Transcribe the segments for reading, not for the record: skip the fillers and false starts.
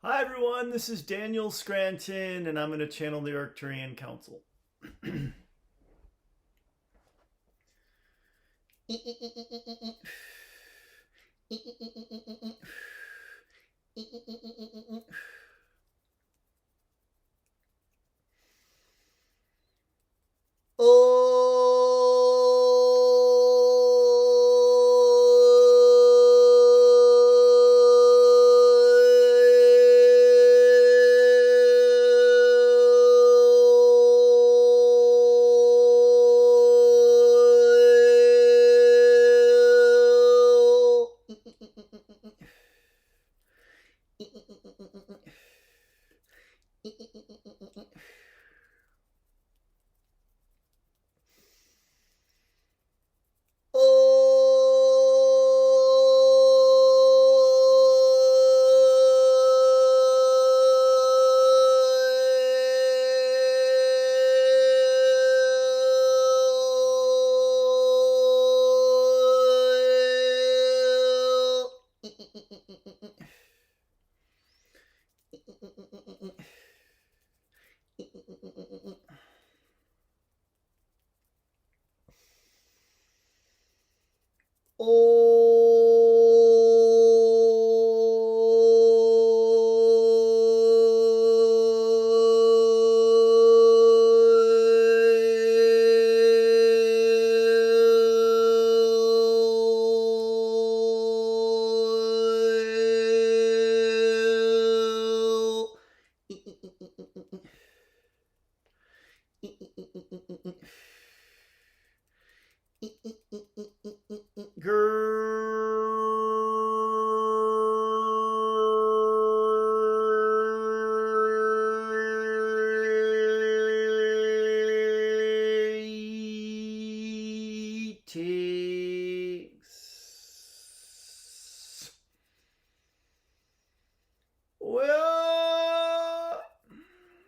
Hi everyone, this is Daniel Scranton, and I'm going to channel the Arcturian Council. Greetings. Well,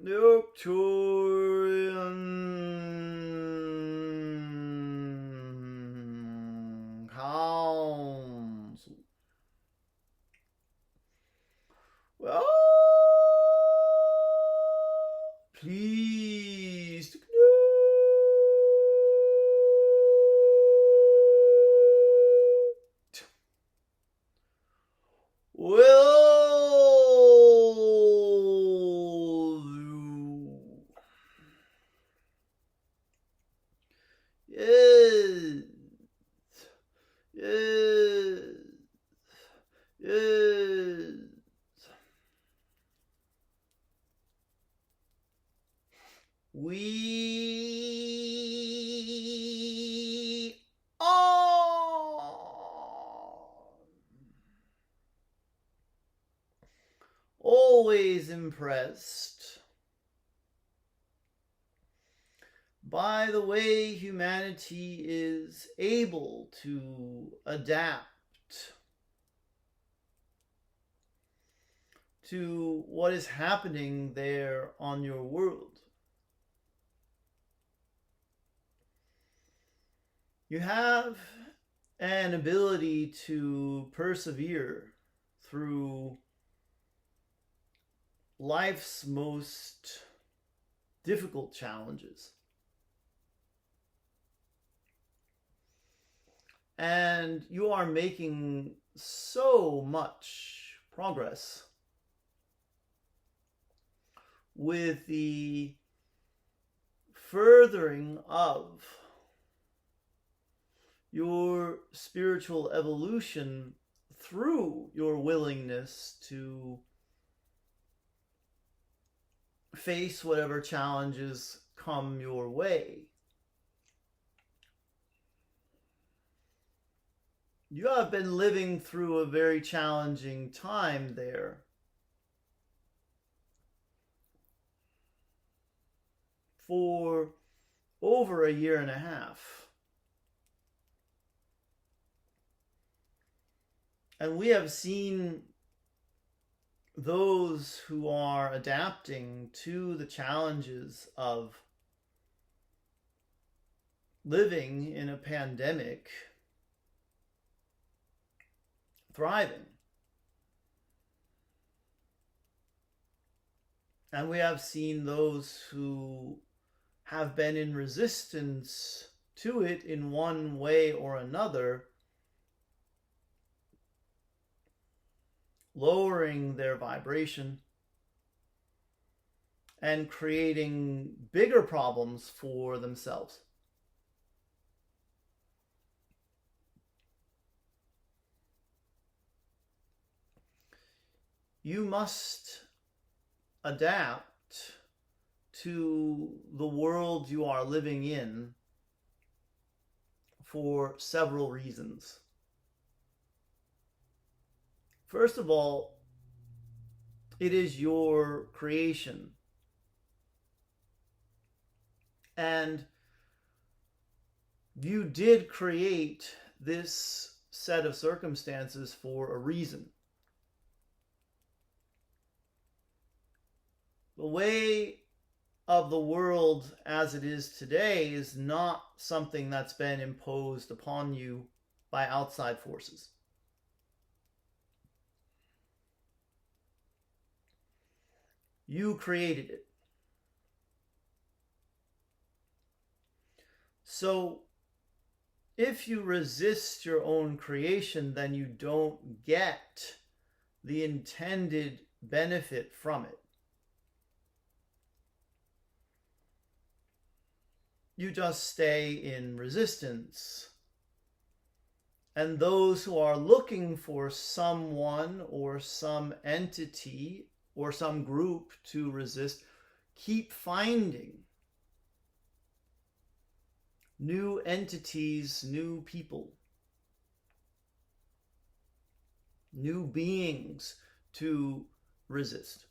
the Arcturian Council. Well, please to will yes, yes, yes. We are always impressed by the way humanity is able to adapt to what is happening there on your world. You have an ability to persevere through life's most difficult challenges. And you are making so much progress with the furthering of your spiritual evolution through your willingness to face whatever challenges come your way. You have been living through a very challenging time there. For over a year and a half. And we have seen those who are adapting to the challenges of living in a pandemic thriving. And we have seen those who have been in resistance to it in one way or another, lowering their vibration and creating bigger problems for themselves. You must adapt to the world you are living in for several reasons. First of all, it is your creation. And you did create this set of circumstances for a reason. The way of the world as it is today is not something that's been imposed upon you by outside forces. You created it. So if you resist your own creation, then you don't get the intended benefit from it. You just stay in resistance. And those who are looking for someone or some entity or some group to resist keep finding new entities, new people, new beings to resist.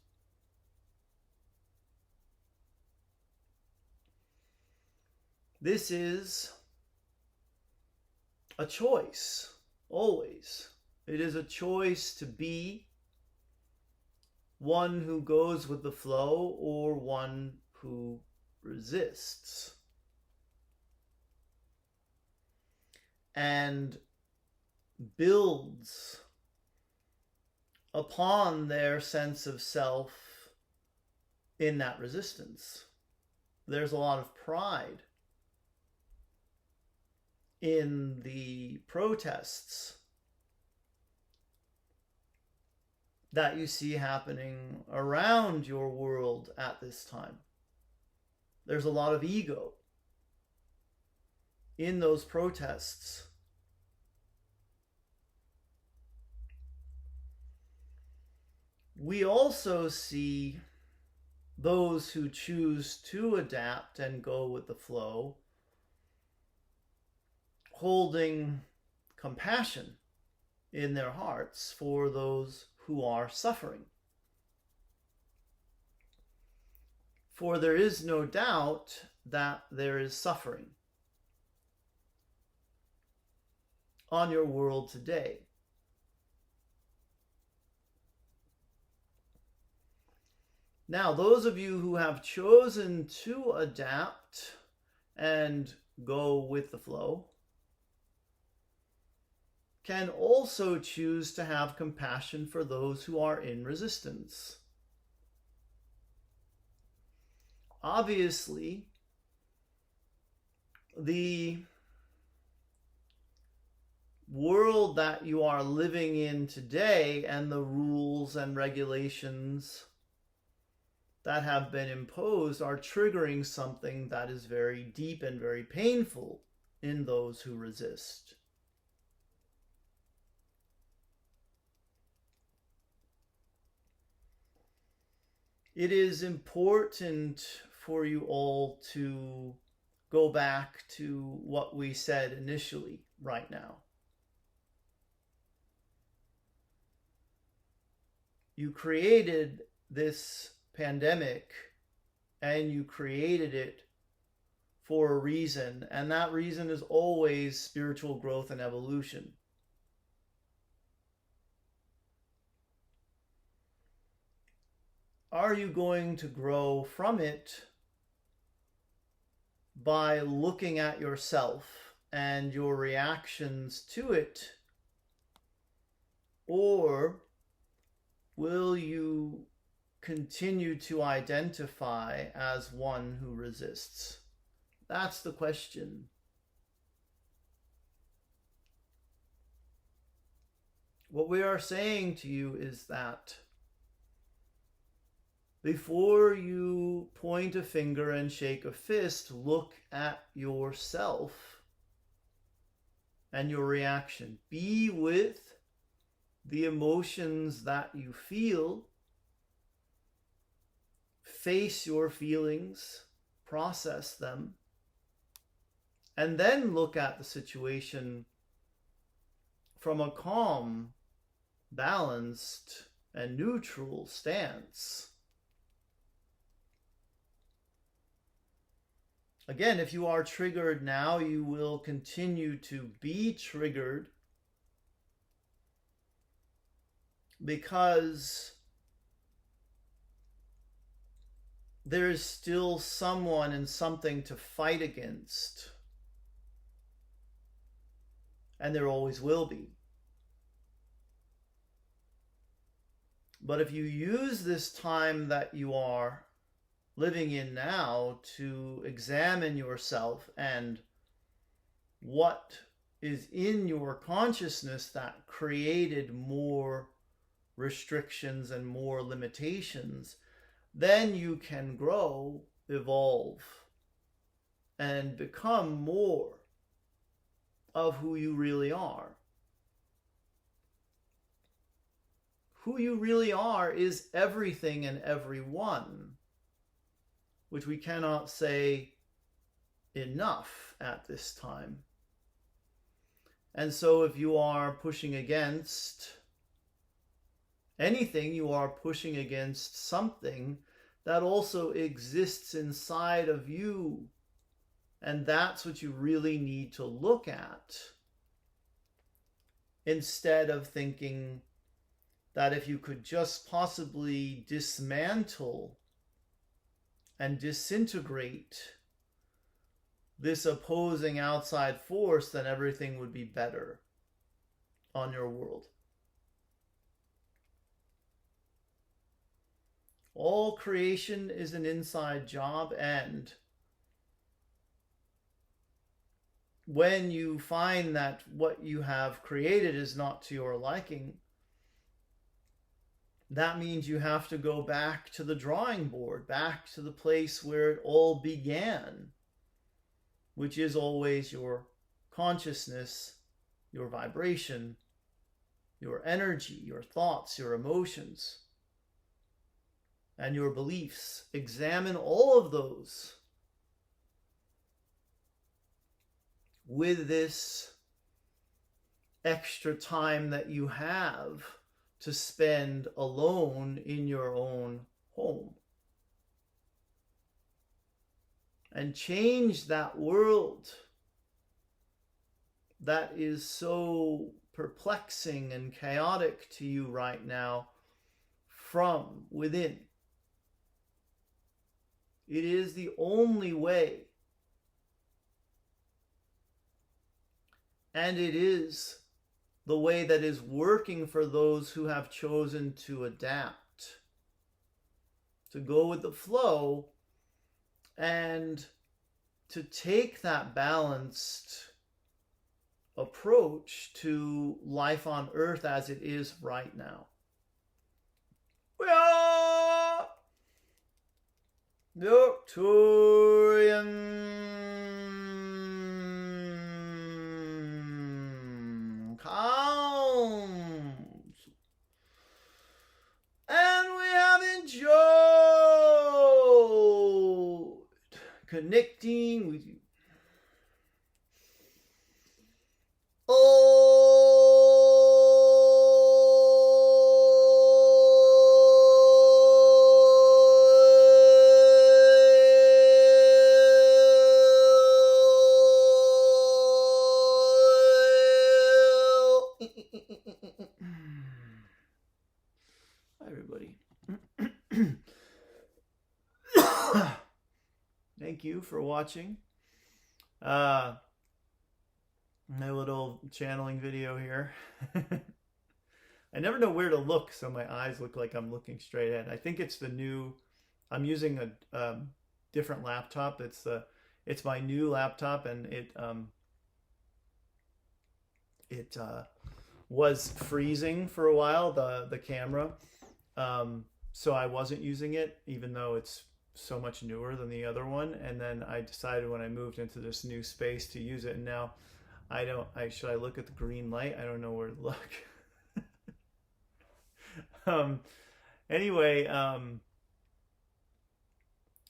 This is a choice, always. It is a choice to be one who goes with the flow or one who resists. And builds upon their sense of self in that resistance. There's a lot of pride in the protests that you see happening around your world at this time. There's a lot of ego in those protests. We also see those who choose to adapt and go with the flow holding compassion in their hearts for those who are suffering. For there is no doubt that there is suffering on your world today. Now, those of you who have chosen to adapt and go with the flow can also choose to have compassion for those who are in resistance. Obviously, the world that you are living in today and the rules and regulations that have been imposed are triggering something that is very deep and very painful in those who resist. It is important for you all to go back to what we said initially right now. You created this pandemic and you created it for a reason, and that reason is always spiritual growth and evolution. Are you going to grow from it by looking at yourself and your reactions to it? Or will you continue to identify as one who resists? That's the question. What we are saying to you is that before you point a finger and shake a fist, look at yourself and your reaction. Be with the emotions that you feel. Face your feelings, process them, and then look at the situation from a calm, balanced, and neutral stance. Again, if you are triggered now, you will continue to be triggered because there is still someone and something to fight against. And there always will be. But if you use this time that you are living in now to examine yourself and what is in your consciousness that created more restrictions and more limitations, then you can grow, evolve, and become more of who you really are. Who you really are is everything and everyone, which we cannot say enough at this time. And so if you are pushing against anything, you are pushing against something that also exists inside of you. And that's what you really need to look at, instead of thinking that if you could just possibly dismantle and disintegrate this opposing outside force, then everything would be better on your world. All creation is an inside job, and when you find that what you have created is not to your liking, that means you have to go back to the drawing board, back to the place where it all began, which is always your consciousness, your vibration, your energy, your thoughts, your emotions, and your beliefs. Examine all of those with this extra time that you have to spend alone in your own home. And change that world that is so perplexing and chaotic to you right now from within. It is the only way. And it is the way that is working for those who have chosen to adapt, to go with the flow, and to take that balanced approach to life on earth as it is right now. We are the Arcturian Council, and we have enjoyed connecting with you. Hi, everybody. Thank you for watching my little channeling video here. I never know where to look, so my eyes look like I'm looking straight ahead. I think it's the new. I'm using a different laptop. It's my new laptop, and it was freezing for a while, the camera. So I wasn't using it, even though it's so much newer than the other one. And then I decided when I moved into this new space to use it. And now should I look at the green light? I don't know where to look. um, anyway, I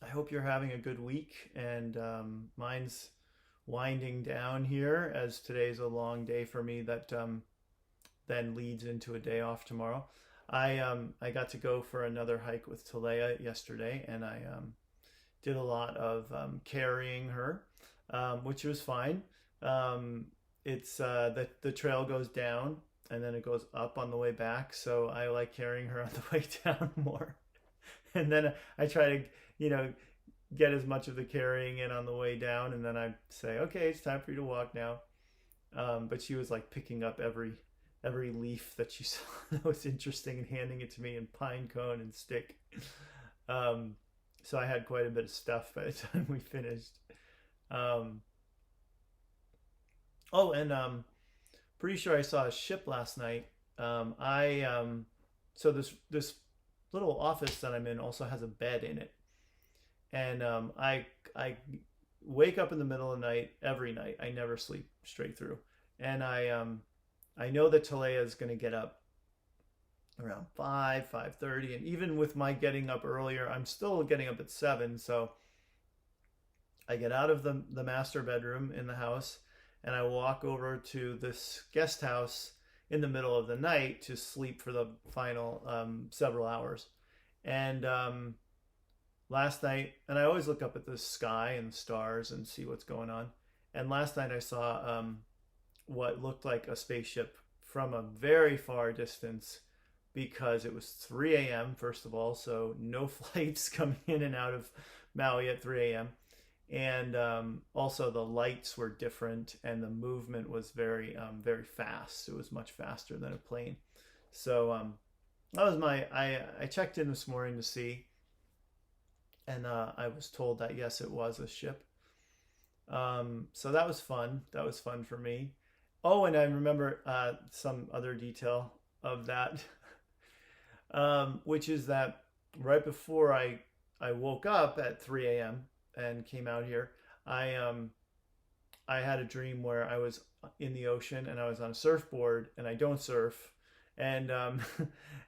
hope you're having a good week, and mine's winding down here, as today's a long day for me that then leads into a day off tomorrow. I got to go for another hike with Talea yesterday, and I did a lot of carrying her, which was fine. It's the trail goes down and then it goes up on the way back, so I like carrying her on the way down more. And then I try to, get as much of the carrying in on the way down, and then I say, okay, it's time for you to walk now. But she was like picking up every leaf that she saw that was interesting and handing it to me, and pine cone and stick. So I had quite a bit of stuff by the time we finished. Pretty sure I saw a ship last night. So this little office that I'm in also has a bed in it, and I wake up in the middle of the night every night. I never sleep straight through, and I know that Talea is going to get up around 5:30, and even with my getting up earlier, I'm still getting up at 7. So I get out of the master bedroom in the house, and I walk over to this guest house in the middle of the night to sleep for the final several hours. And last night, and I always look up at the sky and the stars and see what's going on. And last night I saw what looked like a spaceship from a very far distance, because it was 3 a.m. first of all, so no flights coming in and out of Maui at 3 a.m. And also the lights were different, and the movement was very fast. It was much faster than a plane. So that was I checked in this morning to see, and I was told that yes, it was a ship. So that was fun. That was fun for me. Oh, and I remember some other detail of that, which is that right before I woke up at 3 a.m. and came out here, I had a dream where I was in the ocean and I was on a surfboard, and I don't surf, and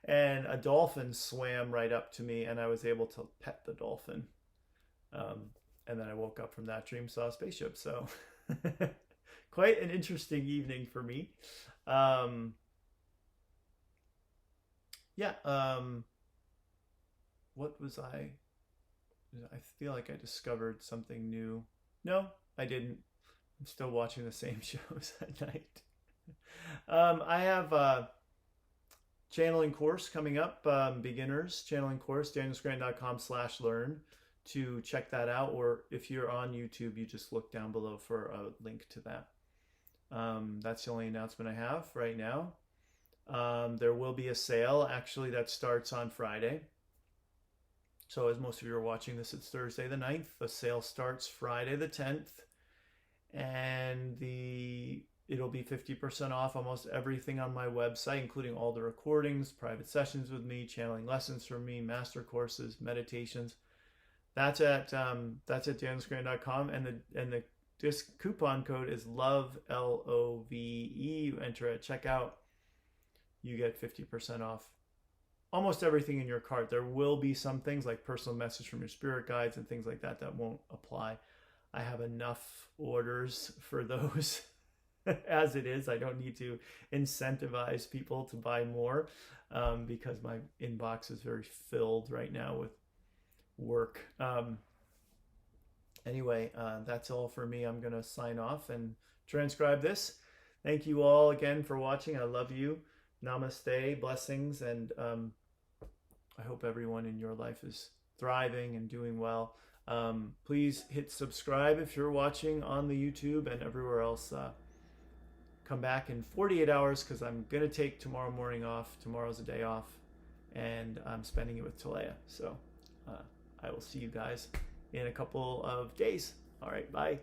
and a dolphin swam right up to me, and I was able to pet the dolphin. And then I woke up from that dream, saw a spaceship. So quite an interesting evening for me. What was I feel like I discovered something new. No, I didn't. I'm still watching the same shows at night. I have a channeling course coming up, beginners channeling course, danielscranton.com/learn to check that out. Or if you're on YouTube, you just look down below for a link to that. That's the only announcement I have right now. There will be a sale actually that starts on Friday. So as most of you are watching this, it's Thursday the 9th. The sale starts Friday the 10th. And it'll be 50% off almost everything on my website, including all the recordings, private sessions with me, channeling lessons from me, master courses, meditations. That's at danielscranton.com, and this coupon code is LOVE, LOVE. You enter at checkout, you get 50% off almost everything in your cart. There will be some things like personal message from your spirit guides and things like that that won't apply. I have enough orders for those as it is. I don't need to incentivize people to buy more because my inbox is very filled right now with work. Anyway, that's all for me. I'm going to sign off and transcribe this. Thank you all again for watching. I love you. Namaste, blessings, and I hope everyone in your life is thriving and doing well. Please hit subscribe if you're watching on the YouTube and everywhere else. come back in 48 hours because I'm going to take tomorrow morning off. Tomorrow's a day off, and I'm spending it with Talea. So I will see you guys in a couple of days. All right, bye.